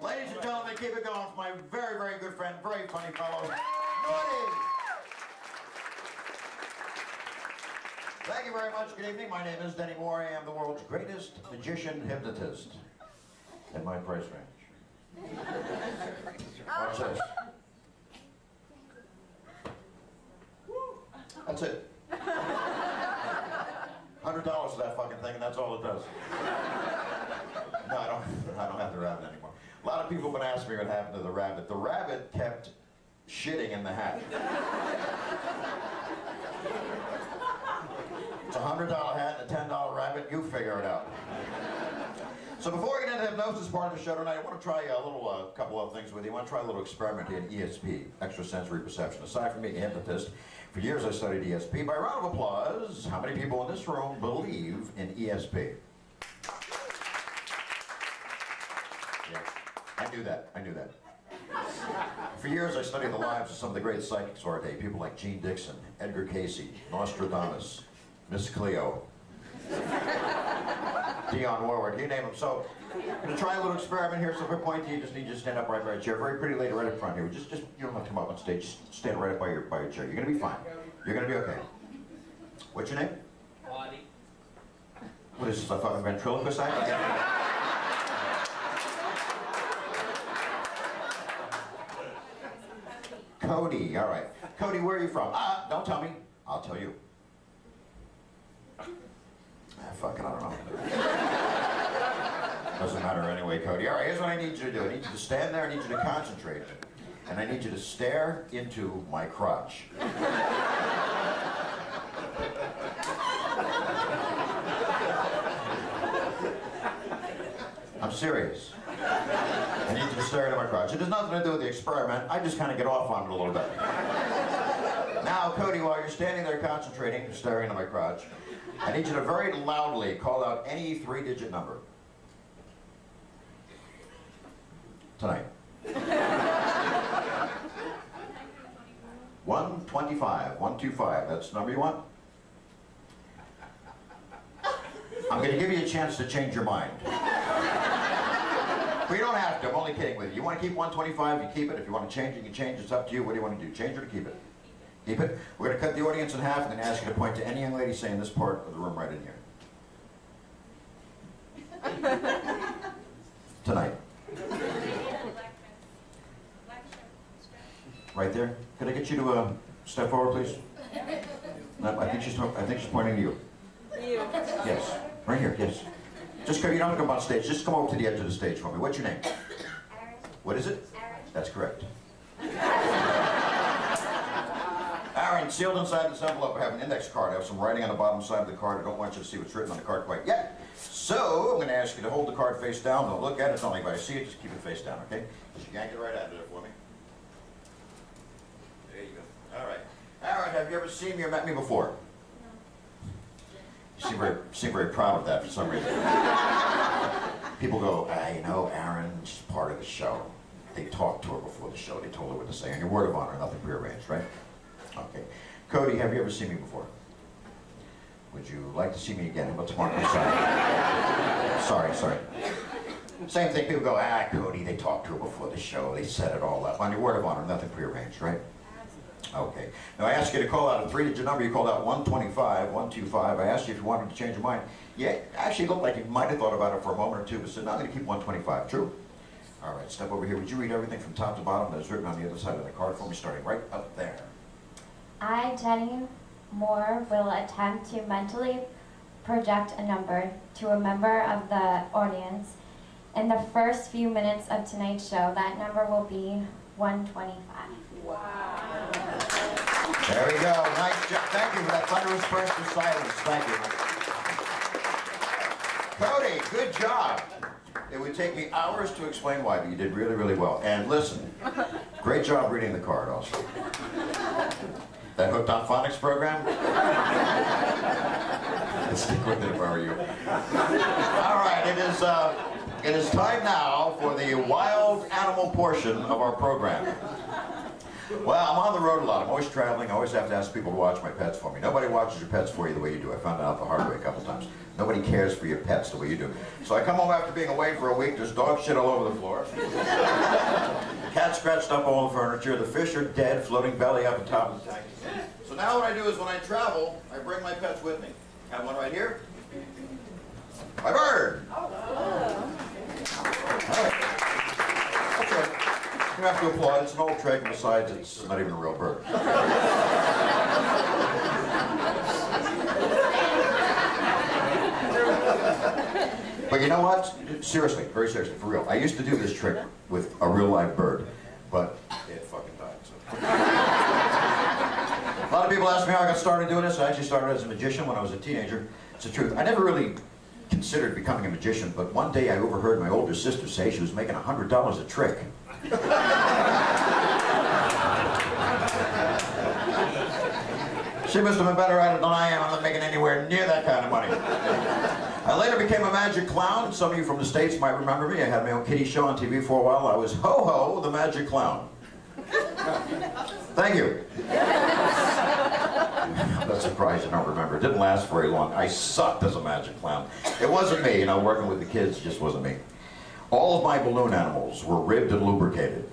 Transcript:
Ladies and gentlemen, keep it going for my very, very good friend, very funny fellow, Denny. Thank you very much. Good evening. My name is Denny Moore. I am the world's greatest magician hypnotist in my price range. Watch this. That's it. $100 for that fucking thing, and that's all it does. No, I don't have the rabbit anymore. A lot of people have been asking me what happened to the rabbit. The rabbit kept shitting in the hat. It's a $100 hat and a $10 rabbit. You figure it out. So before we get into the hypnosis part of the show tonight, I want to try a little, couple of things with you. I want to try a little experiment in ESP, extrasensory perception. Aside from being a hypnotist, for years I studied ESP. By a round of applause, how many people in this room believe in ESP? Yeah, I knew that. I knew that. For years I studied the lives of some of the great psychics of our day, people like Gene Dixon, Edgar Casey, Nostradamus, Miss Cleo, Dionne Warwick, you name them. So, I'm going to try a little experiment here. So if I point to you, just need you to stand up right by your chair. Very pretty lady right up front here. Just you don't have to come up on stage. Just stand right up by your chair. You're going to be fine. You're going to be okay. What's your name? Waddy. What is this, a fucking ventriloquist act? Cody, all right. Cody, where are you from? Don't tell me. I'll tell you. Fuck it, I don't know. Doesn't matter anyway, Cody. All right, here's what I need you to do. I need you to stand there, I need you to concentrate. And I need you to stare into my crotch. I'm serious. I need you to stare into my crotch. It has nothing to do with the experiment. I just kind of get off on it a little bit. Now, Cody, while you're standing there concentrating, staring into my crotch, I need you to very loudly call out any three-digit number. Tonight. 125. 125. That's the number you want? I'm going to give you a chance to change your mind. But you don't have to. I'm only kidding with you. You want to keep 125, you keep it. If you want to change it, you can change it. It's up to you. What do you want to do? Change it or keep it? Keep it. We're going to cut the audience in half and then ask you to point to any young lady saying this part of the room right in here. Tonight. Right there. Could I get you to step forward, please? No, I think she's pointing to you. You. Yes. Right here. Yes. Just come. You don't have to come on stage. Just come over to the edge of the stage for me. What's your name? Aaron. What is it? Aaron. That's correct. Aaron, sealed inside this envelope, I have an index card. I have some writing on the bottom side of the card. I don't want you to see what's written on the card quite yet. So, I'm going to ask you to hold the card face down. Don't look at it. Don't let anybody see it. Just keep it face down, okay? Just yank it right out of there for me. There you go. All right. Aaron, have you ever seen me or met me before? No. You seem very proud of that for some reason. People go, you know, Aaron, she's part of the show. They talked to her before the show. They told her what to say. On your word of honor, nothing prearranged, right? Okay. Cody, have you ever seen me before? Would you like to see me again? How about tomorrow? Sorry. Same thing. People go, Cody, they talked to her before the show. They set it all up. On your word of honor, nothing prearranged, right? Okay. Now I asked you to call out a three-digit number. You called out 125, 125. I asked you if you wanted to change your mind. Yeah, actually looked like you might have thought about it for a moment or two, but said, no, I'm going to keep 125. True? All right, step over here. Would you read everything from top to bottom that is written on the other side of the card for me, starting right up there? I, Denny Moore, will attempt to mentally project a number to a member of the audience. In the first few minutes of tonight's show, that number will be 125. Wow. There we go. Nice job. Thank you for that thunderous burst of silence. Thank you. Cody, good job. It would take me hours to explain why, but you did really, really well. And listen, great job reading the card also. That Hooked on Phonics program? I'd stick with it if I were you. All right, it is time now for the wild animal portion of our program. Well, I'm on the road a lot. I'm always traveling. I always have to ask people to watch my pets for me. Nobody watches your pets for you the way you do. I found out the hard way a couple times. Nobody cares for your pets the way you do. So I come home after being away for a week, there's dog shit all over the floor. The cat scratched up all the furniture, the fish are dead, floating belly up on top of the tank. So now what I do is when I travel, I bring my pets with me. Have one right here. My bird! All right. That's right. You have to applaud. It's an old trick, and besides, it's not even a real bird. But you know what? Seriously, very seriously, for real. I used to do this trick with a real live bird, but it fucking died. So. A lot of people ask me how I got started doing this. I actually started as a magician when I was a teenager. It's the truth. I never really considered becoming a magician, but one day I overheard my older sister say she was making $100 a trick. She must have been better at it than I am. I'm not making anywhere near that kind of money. I later became a magic clown. Some of you from the States might remember me. I had my own kiddie show on TV for a while. I was Ho-Ho, the magic clown. Thank you. I'm not surprised you don't remember. It didn't last very long. I sucked as a magic clown. It wasn't me, you know, working with the kids just wasn't me. All of my balloon animals were ribbed and lubricated.